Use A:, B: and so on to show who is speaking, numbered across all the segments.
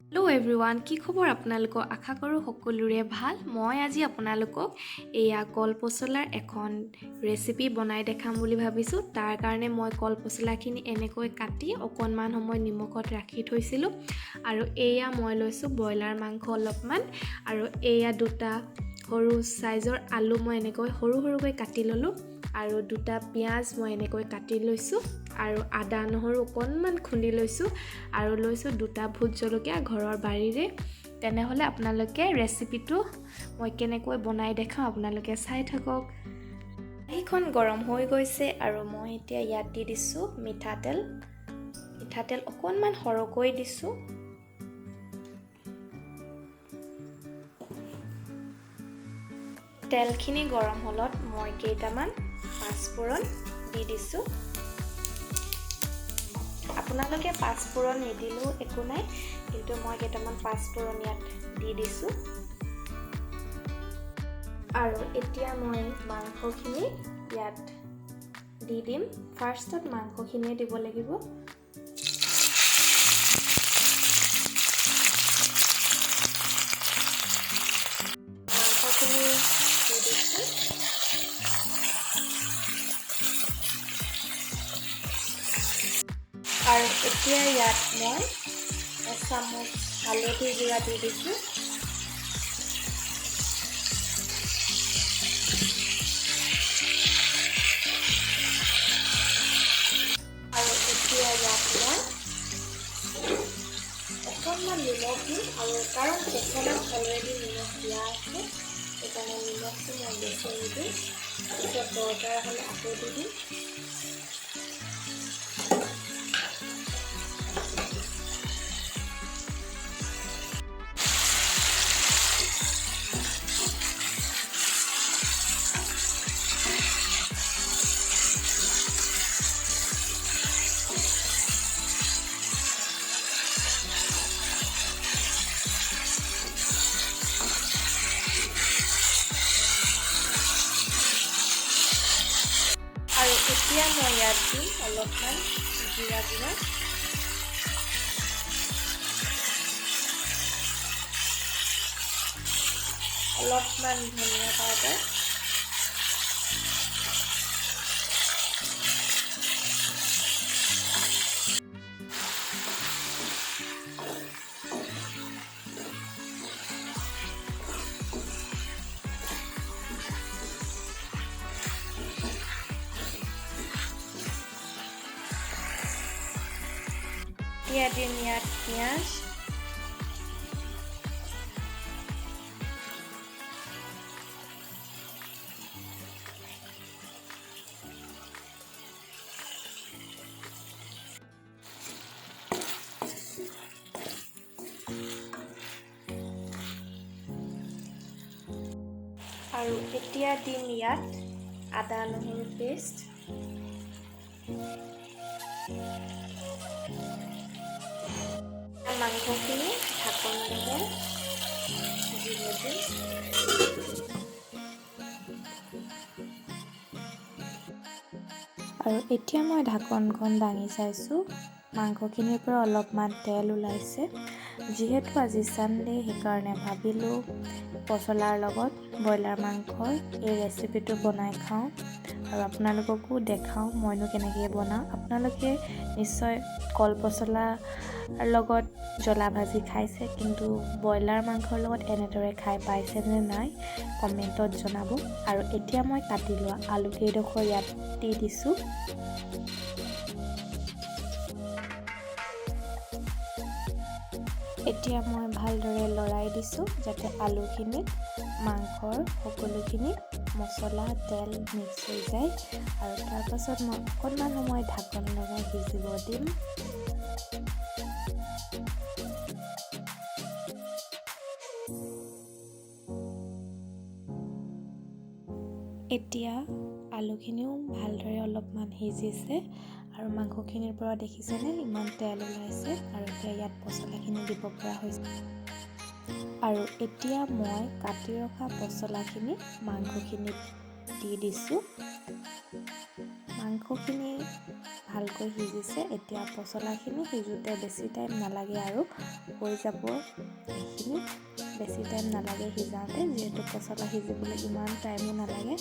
A: Hello' everyone, কি খবৰ আপোনালোকৰ? আশা কৰোঁ সকলোৰে ভাল। মই আজি আপোনালোকক এয়া কল পচলাৰ এখন ৰেচিপি বনাই দেখাম বুলি ভাবিছোঁ। তাৰ কাৰণে মই কল পচলাখিনি এনেকৈ কাটি অকণমান সময় নিমখত ৰাখি থৈছিলোঁ। আৰু এয়া মই লৈছোঁ ব্ৰইলাৰ মাংস অলপমান, আৰু এয়া দুটা সৰু চাইজৰ আলু মই এনেকৈ সৰু সৰুকৈ কাটি ল'লোঁ, আৰু দুটা পিঁয়াজ মই এনেকৈ কাটি লৈছোঁ, আৰু আদা নহৰু অকণমান খুন্দি লৈছোঁ, আৰু লৈছোঁ দুটা ভোট জলকীয়া ঘৰৰ বাৰীৰে। তেনেহ'লে আপোনালোকে ৰেচিপিটো মই কেনেকৈ বনাই দেখাওঁ আপোনালোকে চাই থাকক। সেইখন গৰম হৈ গৈছে আৰু মই এতিয়া ইয়াত দি দিছোঁ মিঠাতেল অকণমান সৰহকৈ দিছোঁ। তেলখিনি গৰম হ'লত মই কেইটামান পাঁচফোৰণ দি দিছোঁ। আপোনালোকে পাঁচফোৰণ নিদিলেও একো নাই, কিন্তু মই কেইটামান পাঁচফোৰণ ইয়াত দি দিছোঁ। আৰু এতিয়া মই মাংসখিনি ইয়াত দি দিম। ফাৰ্ষ্টত মাংসখিনিয়ে দিব লাগিব। মাংসখিনি দি দিছোঁ। আৰু এতিয়া ইয়াত মই এচামুচ হালধি গুড়া দি দিছোঁ। আৰু এতিয়া ইয়াত মই অকণমান নিমখ দিম, আৰু কাৰণ পচলাত অলৰেডি নিমখ দিয়া আছে, সেইকাৰণে নিমখটো মই বেছি নিদিম। পিছত দৰকাৰ হ'লে আকৌ দি দিম। আৰু এতিয়া মই ইয়াত দিম অলপমান জিৰা গুড়া, অলপমান ধনিয়া পাউডাৰ, এতিয়া দিম ইয়াত পিঁয়াজ, আৰু এতিয়া দিম ইয়াত আদা নহৰু পেষ্ট, মাংসখিনি ঢাকন লগাই দিব দিম। আৰু এতিয়া মই ঢাকনখন দাঙি চাইছোঁ, মাংসখিনিৰ পৰা অলপমান তেল ওলাইছে। যিহেতু আজি ছানডে, সেইকাৰণে ভাবিলোঁ পচলাৰ লগত ব্ৰইলাৰ মাংসৰ এই ৰেচিপিটো বনাই খাওঁ, আৰু আপোনালোককো দেখাওঁ মইনো কেনেকৈ বনাওঁ। আপোনালোকে নিশ্চয় কল পচলাৰ লগত জ্বলা ভাজি খাইছে, কিন্তু ব্ৰইলাৰ মাংসৰ লগত এনেদৰে খাই পাইছেনে নাই কমেণ্টত জনাব। আৰু এতিয়া মই কাটি লোৱা আলুকেইডোখৰ ইয়াত দি দিছোঁ। এতিয়া মই ভালদৰে লৰাই দিছোঁ, যাতে আলুখিনিত মাংসৰ সকলোখিনি মছলা তেল মিক্স হৈ যায়। আৰু তাৰপাছত মই অকণমান সময় ঢাকন লগাই সিজিব দিম। এতিয়া আলুখিনিও ভালদৰে অলপমান সিজিছে, আৰু মাংসখিনিৰ পৰা দেখিছেনে ইমান তেল ওলাইছে, আৰু এতিয়া ইয়াত পচলাখিনি দিব পৰা হৈছে। আৰু এতিয়া মই কাটি ৰখা পচলাখিনি মাংসখিনিত দি দিছোঁ। মাংসখিনি ভালকৈ সিজিছে। এতিয়া পচলাখিনি সিজোতে বেছি টাইম নালাগে আৰু হৈ যাব এইখিনি। বেছি টাইম নালাগে সিজাওঁতে, যিহেতু পচলা সিজিবলৈ ইমান টাইমো নালাগে।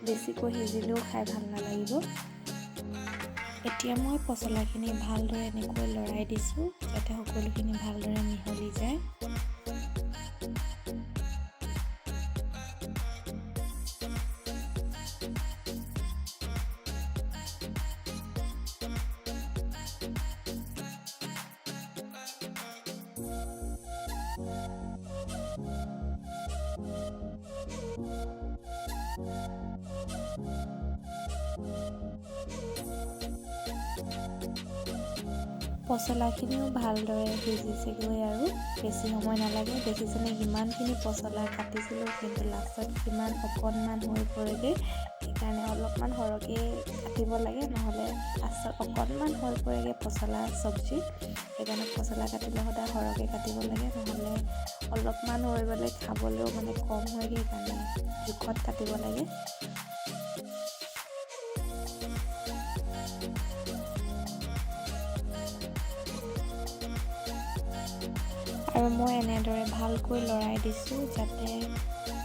A: বেছিকৈ সিজিলেও খাই ভাল নালাগিব। এতিয়া মই পচলাখিনি ভালদৰে এনেকৈ লৰাই দিছোঁ যাতে সকলোখিনি ভালদৰে মিহলি যায়। পচলাখিনিও ভালদৰে সিজিছেগৈ আৰু বেছি সময় নালাগে। দেখিছেনে কিমানখিনি পচলা কাটিছিলোঁ, কিন্তু লাষ্টত কিমান অকণমান হৈ পৰেগৈ। সেইকাৰণে অলপমান সৰহকৈ কাটিব লাগে, নহ'লে লাষ্টত অকণমান হৈ পৰেগৈ পচলা চব্জি। সেইকাৰণে পচলা কাটিলে সদায় সৰহকৈ কাটিব লাগে, নহ'লে অলপমান হৈ গ'লে খাবলৈও মানে কম হয়গৈ। সেইকাৰণে জোখত কাটিব লাগে। আৰু মই এনেদৰে ভালকৈ লৰাই দিছোঁ যাতে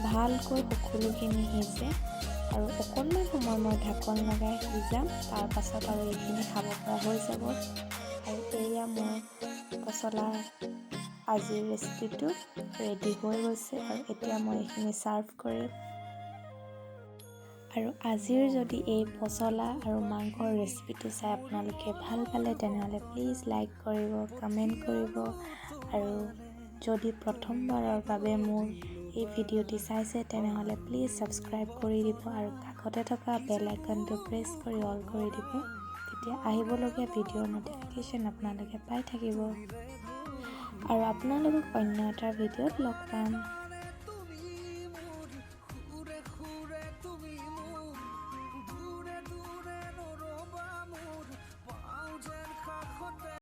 A: ভালকৈ সকলোখিনি সিজে। আৰু অকণমান সময় মই ঢাকন লগাই সিজাম, তাৰ পাছত আৰু এইখিনি খাব পৰা হৈ যাব। আৰু এয়া মোৰ পচলাৰ আজিৰ ৰেচিপিটো ৰেডি হৈ গৈছে। আৰু এতিয়া মই এইখিনি ছাৰ্ভ কৰিম। আৰু আজিৰ যদি এই পচলা আৰু মাংসৰ ৰেচিপিটো চাই আপোনালোকে ভাল পালে তেনেহ'লে প্লিজ লাইক কৰিব, কমেণ্ট কৰিব। আৰু যদি প্ৰথমবাৰৰ বাবে মোৰ এই ভিডিঅ'টি চাইছে তেনেহ'লে প্লিজ ছাবস্ক্ৰাইব কৰি দিব আৰু কাষতে থকা বেল আইকনটো প্ৰেছ কৰি অল কৰি দিব। তেতিয়া আহিবলগীয়া ভিডিঅ'ৰ ন'টিফিকেশ্যন আপোনালোকে পাই থাকিব। আৰু আপোনালোকক অন্য এটা ভিডিঅ'ত লগ পাম।